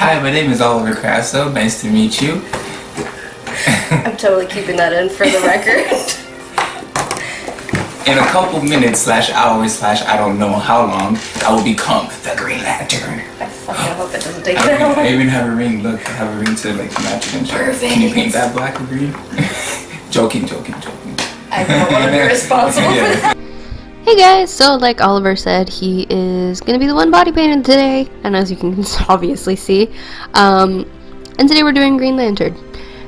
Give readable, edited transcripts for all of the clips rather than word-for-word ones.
Hi, my name is Oliver Crasso. Nice to meet you. I'm totally keeping that in for the record. In a couple minutes / hours / I don't know how long, I will become the Green Lantern. I fucking hope it doesn't take that long. I even have a ring. Look, I have a ring to like match it and shit. Perfect. Can you paint that black or green? Joking. I don't want to be responsible for that. Hey guys, so like Oliver said, he is going to be the one body painting today, and as you can obviously see, and today we're doing Green Lantern.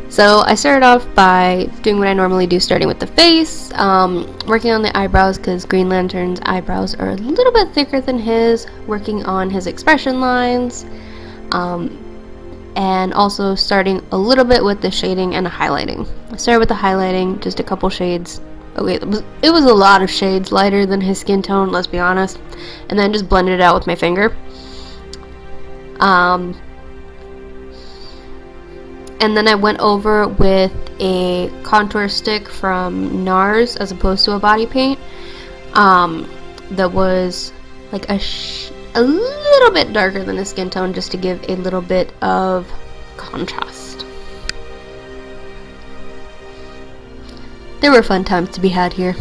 So I started off by doing what I normally do, starting with the face, working on the eyebrows because Green Lantern's eyebrows are a little bit thicker than his, working on his expression lines, and also starting a little bit with the shading and the highlighting. I started with the highlighting, just a couple shades. Okay, it was a lot of shades lighter than his skin tone, let's be honest, and then just blended it out with my finger. And then I went over with a contour stick from NARS as opposed to a body paint that was like a little bit darker than his skin tone, just to give a little bit of contrast. There were fun times to be had here.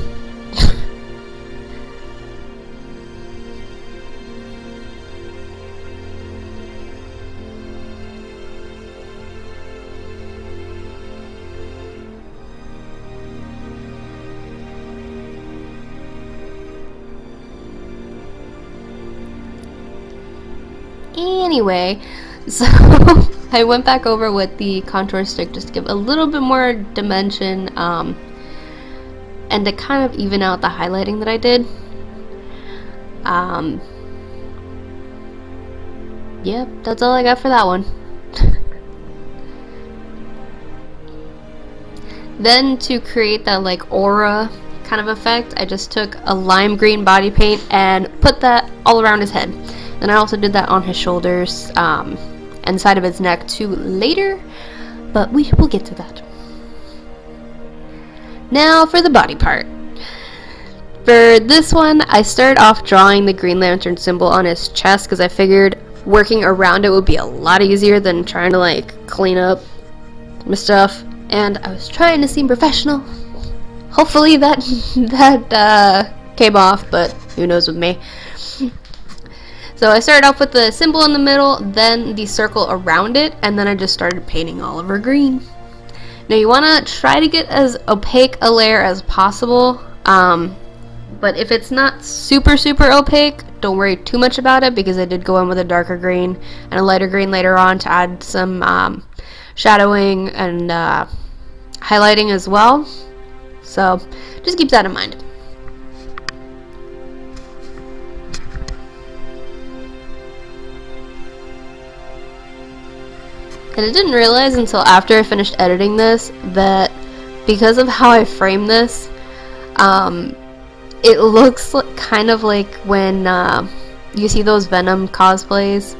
Anyway, so I went back over with the contour stick just to give a little bit more dimension, and to kind of even out the highlighting that I did. Yep, that's all I got for that one. Then to create that like aura kind of effect, I just took a lime green body paint and put that all around his head. Then I also did that on his shoulders and side of his neck too later, but we'll get to that. Now for the body part. For this one, I started off drawing the Green Lantern symbol on his chest because I figured working around it would be a lot easier than trying to like clean up my stuff. And I was trying to seem professional. Hopefully that came off, but who knows with me. So I started off with the symbol in the middle, then the circle around it, and then I just started painting Oliver green. Now you want to try to get as opaque a layer as possible, but if it's not super opaque, don't worry too much about it because I did go in with a darker green and a lighter green later on to add some shadowing and highlighting as well. So just keep that in mind. And I didn't realize until after I finished editing this that because of how I framed this, it looks kind of like when you see those Venom cosplays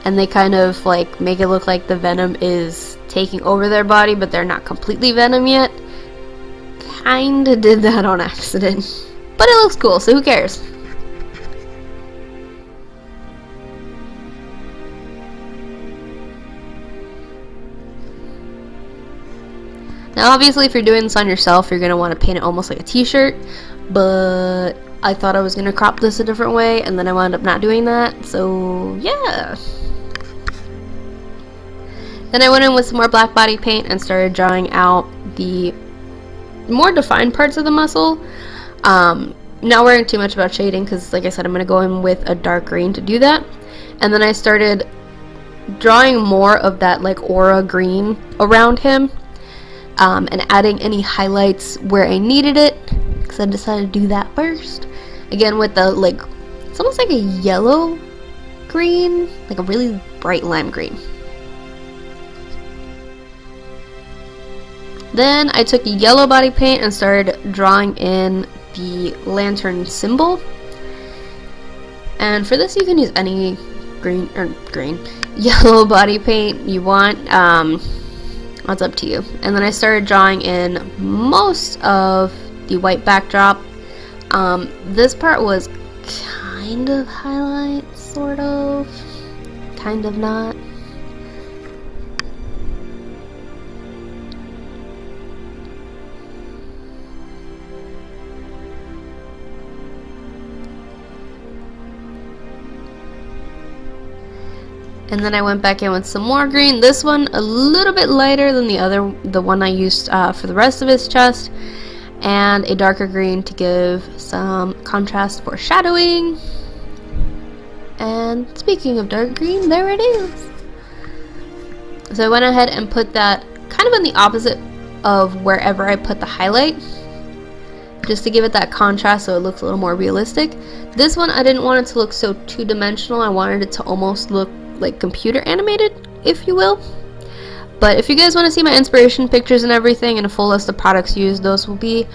and they kind of like make it look like the Venom is taking over their body but they're not completely Venom yet. Kinda did that on accident. But it looks cool, so who cares? Now obviously if you're doing this on yourself, you're going to want to paint it almost like a t-shirt, but I thought I was going to crop this a different way, and then I wound up not doing that, so yeah. Then I went in with some more black body paint and started drawing out the more defined parts of the muscle. Not worrying too much about shading because like I said, I'm going to go in with a dark green to do that. And then I started drawing more of that like aura green around him. And adding any highlights where I needed it, because I decided to do that first. Again with the like, it's almost like a yellow green, like a really bright lime green. Then I took yellow body paint and started drawing in the lantern symbol. And for this you can use any yellow body paint you want. It's up to you. And then I started drawing in most of the white backdrop. This part was kind of highlight, sort of, kind of not. And then I went back in with some more green. This one a little bit lighter than the one I used for the rest of his chest. And a darker green to give some contrast foreshadowing. And speaking of dark green, there it is. So I went ahead and put that kind of on the opposite of wherever I put the highlight, just to give it that contrast so it looks a little more realistic. This one I didn't want it to look so two-dimensional. I wanted it to almost look like computer animated, if you will. But if you guys want to see my inspiration pictures and everything and a full list of products used, those will be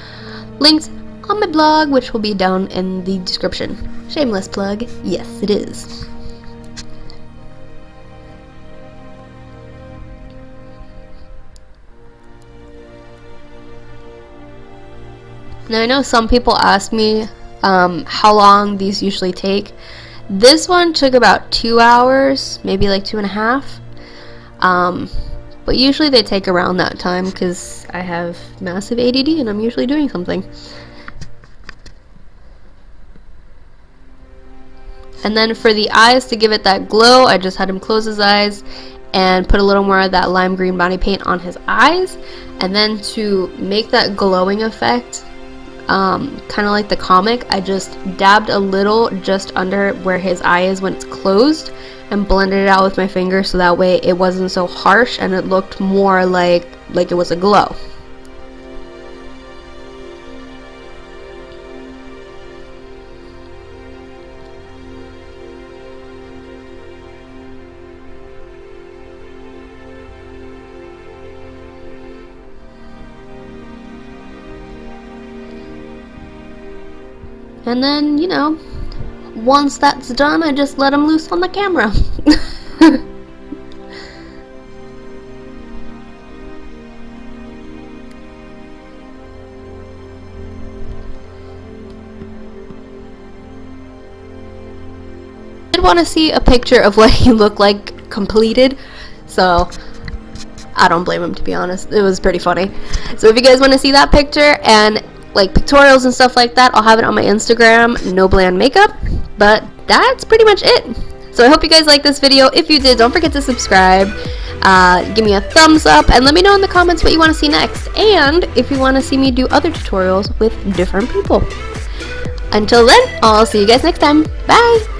linked on my blog, which will be down in the description. Shameless plug. Yes, it is. Now I know some people ask me how long these usually take. This one took about 2 hours, maybe like 2.5. But usually they take around that time because I have massive ADD and I'm usually doing something. And then for the eyes, to give it that glow, I just had him close his eyes and put a little more of that lime green body paint on his eyes. And then to make that glowing effect, kind of like the comic, I just dabbed a little just under where his eye is when it's closed and blended it out with my finger so that way it wasn't so harsh and it looked more like it was a glow. And then, you know, once that's done, I just let him loose on the camera. I did want to see a picture of what he looked like completed, so I don't blame him, to be honest. It was pretty funny. So if you guys want to see that picture and like pictorials and stuff like that, I'll have it on my Instagram, NoBlandMakeup. But that's pretty much it. So I hope you guys liked this video. If you did, don't forget to subscribe, give me a thumbs up, and let me know in the comments what you want to see next, and if you want to see me do other tutorials with different people. Until then, I'll see you guys next time. Bye!